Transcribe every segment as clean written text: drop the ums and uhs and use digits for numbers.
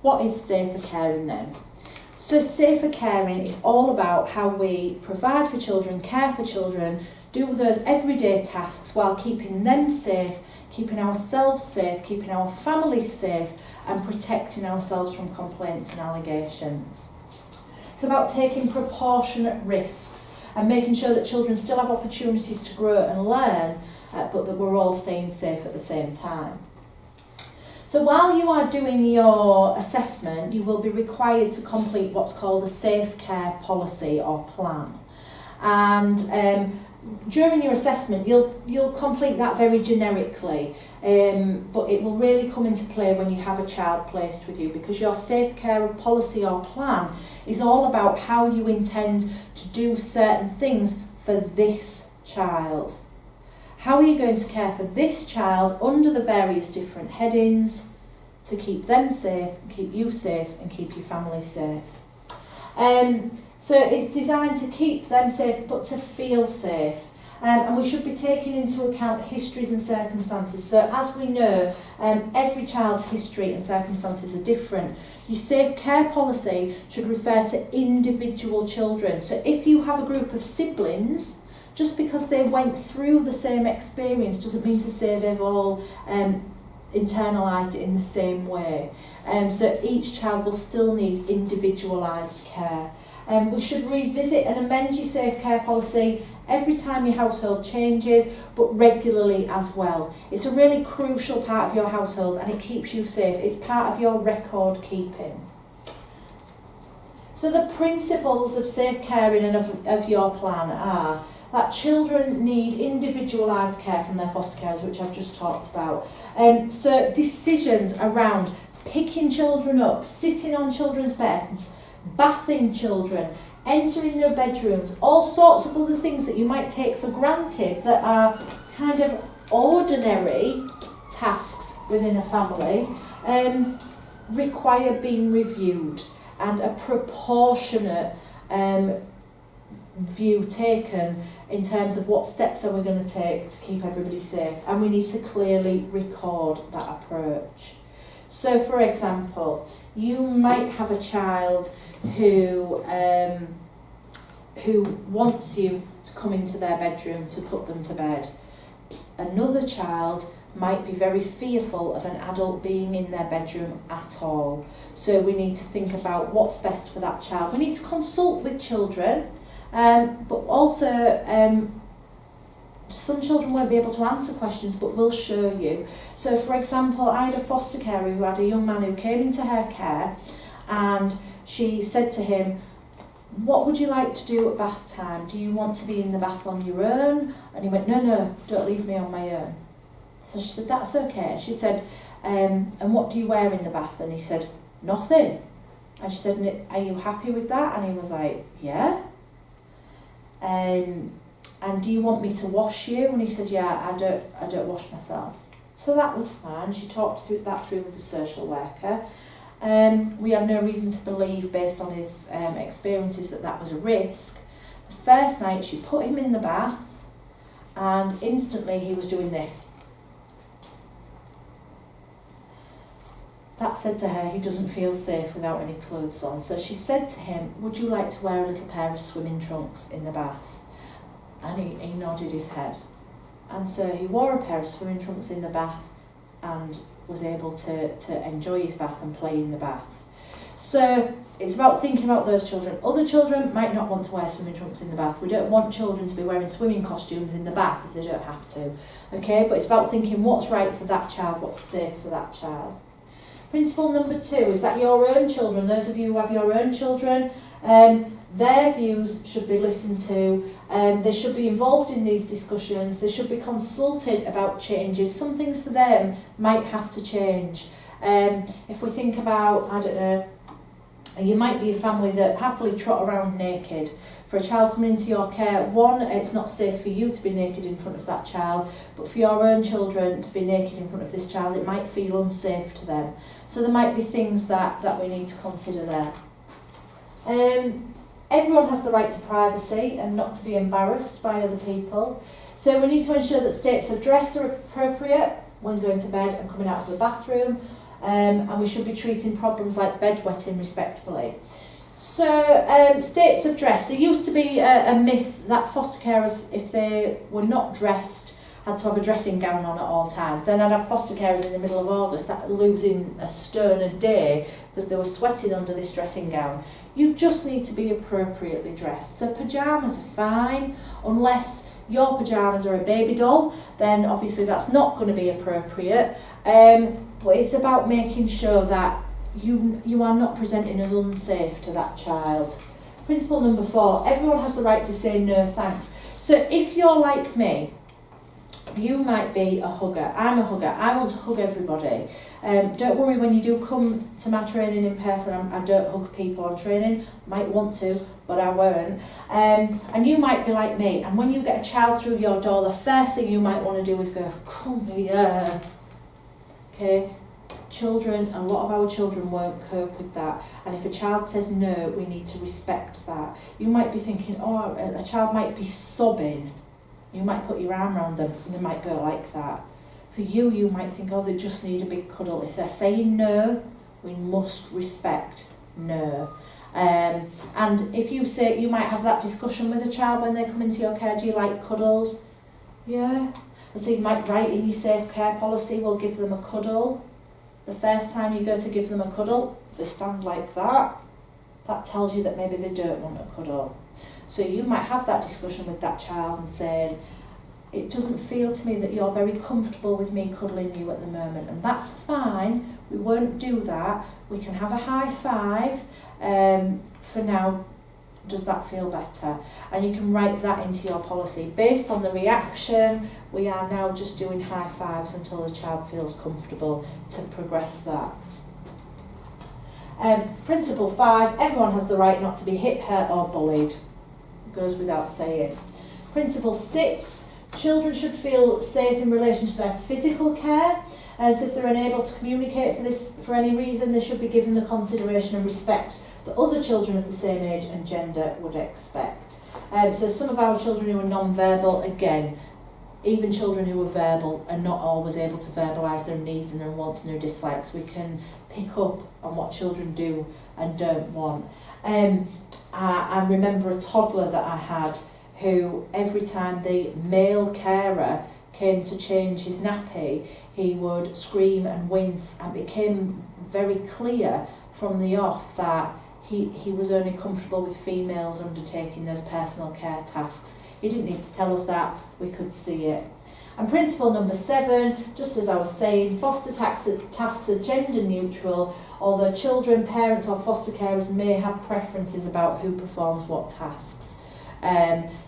what is safer caring then? So safer caring is all about how we provide for children, care for children, do those everyday tasks while keeping them safe, keeping ourselves safe, keeping our families safe, and protecting ourselves from complaints and allegations. It's about taking proportionate risks and making sure that children still have opportunities to grow and learn, but that we're all staying safe at the same time. So while you are doing your assessment, you will be required to complete what's called a safe care policy or plan. And during your assessment, you'll complete that very generically, but it will really come into play when you have a child placed with you, because your safe care policy or plan is all about how you intend to do certain things for this child. How are you going to care for this child under the various different headings to keep them safe, keep you safe, and keep your family safe? So it's designed to keep them safe, but to feel safe. And we should be taking into account histories and circumstances. So as we know, every child's history and circumstances are different. Your safe care policy should refer to individual children. So if you have a group of siblings, just because they went through the same experience doesn't mean to say they've all internalised it in the same way. So each child will still need individualised care. We should revisit and amend your safe care policy every time your household changes, but regularly as well. It's a really crucial part of your household and it keeps you safe. It's part of your record keeping. So the principles of safe caring and of your plan are that children need individualised care from their foster carers, which I've just talked about. So decisions around picking children up, sitting on children's beds, bathing children, entering their bedrooms, all sorts of other things that you might take for granted that are kind of ordinary tasks within a family, require being reviewed, and a proportionate view taken in terms of what steps are we going to take to keep everybody safe, and we need to clearly record that approach. So for example, you might have a child who wants you to come into their bedroom to put them to bed. Another child might be very fearful of an adult being in their bedroom at all. So we need to think about what's best for that child. We need to consult with children, but also some children won't be able to answer questions, but will show you. So for example, I had a foster carer who had a young man who came into her care, and she said to him, "What would you like to do at bath time? Do you want to be in the bath on your own?" And he went, "No, don't leave me on my own." So she said, "That's okay." She said, "And what do you wear in the bath?" And he said, "Nothing." And she said, "Are you happy with that?" And he was like, "Yeah." "And do you want me to wash you?" And he said, "Yeah, I don't wash myself." So that was fine. She talked through with the social worker. We had no reason to believe, based on his experiences, that was a risk. The first night she put him in the bath, and instantly he was doing this. That said to her, he doesn't feel safe without any clothes on. So she said to him, "Would you like to wear a little pair of swimming trunks in the bath?" And he nodded his head. And so he wore a pair of swimming trunks in the bath and was able to enjoy his bath and play in the bath. So it's about thinking about those children. Other children might not want to wear swimming trunks in the bath. We don't want children to be wearing swimming costumes in the bath if they don't have to. Okay, but it's about thinking what's right for that child, what's safe for that child. Principle number 2 is that your own children, those of you who have your own children, their views should be listened to. They should be involved in these discussions. They should be consulted about changes. Some things for them might have to change. If we think about, I don't know, you might be a family that happily trot around naked. For a child coming into your care, one, it's not safe for you to be naked in front of that child, but for your own children to be naked in front of this child, it might feel unsafe to them. So there might be things that we need to consider there. Everyone has the right to privacy and not to be embarrassed by other people. So we need to ensure that states of dress are appropriate when going to bed and coming out of the bathroom. and we should be treating problems like bedwetting respectfully. So, states of dress. There used to be a myth that foster carers, if they were not dressed, had to have a dressing gown on at all times. Then I'd have foster carers in the middle of August losing a stone a day because they were sweating under this dressing gown. You just need to be appropriately dressed. So pyjamas are fine, unless your pyjamas are a baby doll, then obviously that's not going to be appropriate. But it's about making sure that you are not presenting as unsafe to that child. Principle number 4, everyone has the right to say no thanks. So if you're like me, you might be a hugger. I'm a hugger. I want to hug everybody. Don't worry when you do come to my training in person, I don't hug people on training. Might want to, but I won't. And you might be like me, and when you get a child through your door, the first thing you might want to do is go, come here. Okay? Children, a lot of our children won't cope with that. And if a child says no, we need to respect that. You might be thinking, oh, a child might be sobbing. You might put your arm around them and they might go like that. For you, you might think, oh, they just need a big cuddle. If they're saying no, we must respect no. And if you say, you might have that discussion with a child when they come into your care, do you like cuddles? Yeah. And so you might write in your safe care policy, we'll give them a cuddle. The first time you go to give them a cuddle, they stand like that. That tells you that maybe they don't want a cuddle. So you might have that discussion with that child and saying, it doesn't feel to me that you're very comfortable with me cuddling you at the moment, and that's fine. We won't do that. We can have a high five. For now, does that feel better? And you can write that into your policy. Based on the reaction, we are now just doing high fives until the child feels comfortable to progress that. Principle 5, everyone has the right not to be hit, hurt or bullied. Goes without saying. Principle 6, children should feel safe in relation to their physical care, as if they're unable to communicate for any reason, they should be given the consideration and respect that other children of the same age and gender would expect. So some of our children who are non-verbal, again, even children who are verbal are not always able to verbalise their needs and their wants and their dislikes. We can pick up on what children do and don't want. I remember a toddler that I had who, every time the male carer came to change his nappy, he would scream and wince, and it became very clear from the off that he was only comfortable with females undertaking those personal care tasks. He didn't need to tell us that, we could see it. And principle number 7, just as I was saying, foster tasks are gender neutral, although children, parents or foster carers may have preferences about who performs what tasks.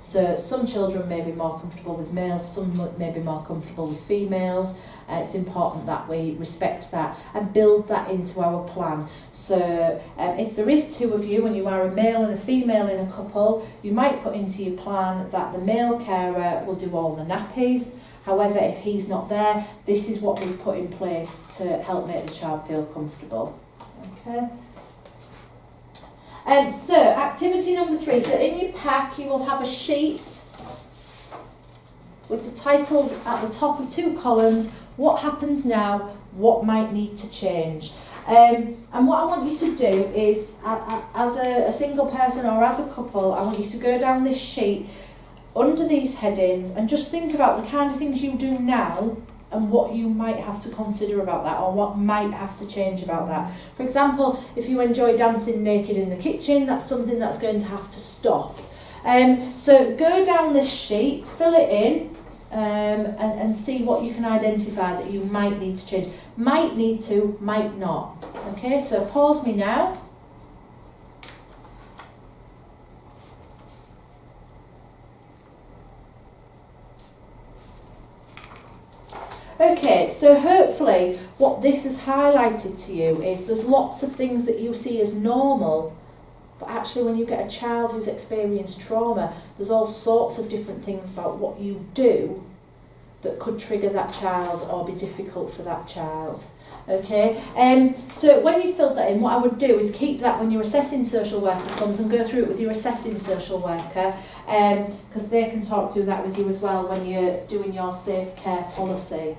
So some children may be more comfortable with males, some may be more comfortable with females. It's important that we respect that and build that into our plan. So if there is 2 of you and you are a male and a female in a couple, you might put into your plan that the male carer will do all the nappies. However, if he's not there, this is what we've put in place to help make the child feel comfortable. Okay. So activity number 3. So in your pack you will have a sheet with the titles at the top of 2 columns. What happens now? What might need to change? And what I want you to do is, as a single person or as a couple, I want you to go down this sheet under these headings and just think about the kind of things you do now and what you might have to consider about that, or what might have to change about that. For example, if you enjoy dancing naked in the kitchen, that's something that's going to have to stop. So go down this sheet, fill it in, and see what you can identify that you might need to change. Might need to, might not. Okay, so pause me now. Okay, so hopefully what this has highlighted to you is there's lots of things that you see as normal, but actually when you get a child who's experienced trauma, there's all sorts of different things about what you do that could trigger that child or be difficult for that child. Okay, so when you've filled that in, what I would do is keep that when your assessing social worker comes, and go through it with your assessing social worker, because they can talk through that with you as well when you're doing your safe care policy.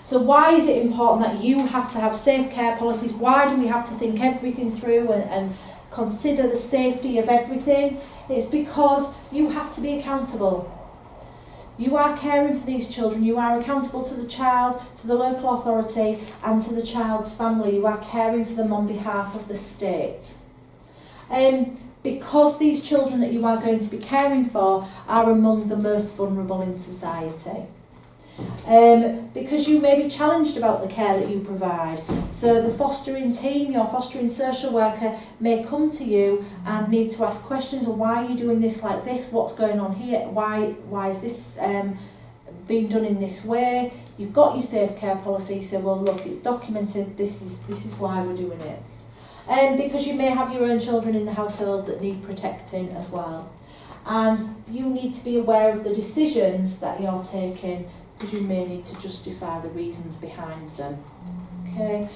So So why is it important that you have to have safe care policies? Why do we have to think everything through and consider the safety of everything? It's because you have to be accountable. You are caring for these children. You are accountable to the child, to the local authority and to the child's family. You are caring for them on behalf of the state. Because these children that you are going to be caring for are among the most vulnerable in society. Because you may be challenged about the care that you provide. So the fostering team, your fostering social worker may come to you and need to ask questions of why are you doing this like this, what's going on here, why is this being done in this way. You've got your safe care policy, so well look, it's documented, this is why we're doing it. Because you may have your own children in the household that need protecting as well. And you need to be aware of the decisions that you're taking, because you may need to justify the reasons behind them. Okay,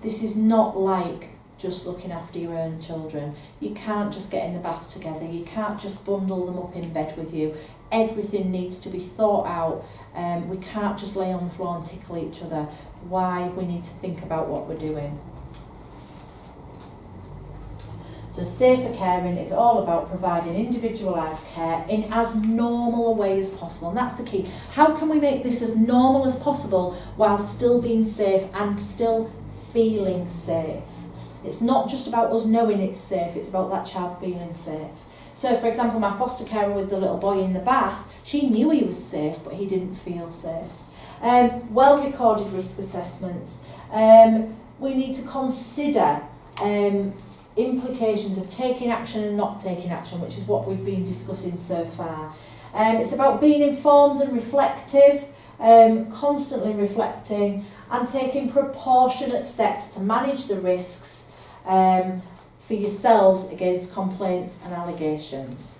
this is not like just looking after your own children. You can't just get in the bath together. You can't just bundle them up in bed with you. Everything needs to be thought out. We can't just lay on the floor and tickle each other. Why? We need to think about what we're doing. So safer caring is all about providing individualised care in as normal a way as possible, and that's the key. How can we make this as normal as possible while still being safe and still feeling safe? It's not just about us knowing it's safe, it's about that child feeling safe. So for example, my foster carer with the little boy in the bath, she knew he was safe, but he didn't feel safe. Well-recorded risk assessments. We need to consider implications of taking action and not taking action, which is what we've been discussing so far. It's about being informed and reflective, constantly reflecting and taking proportionate steps to manage the risks for yourselves against complaints and allegations.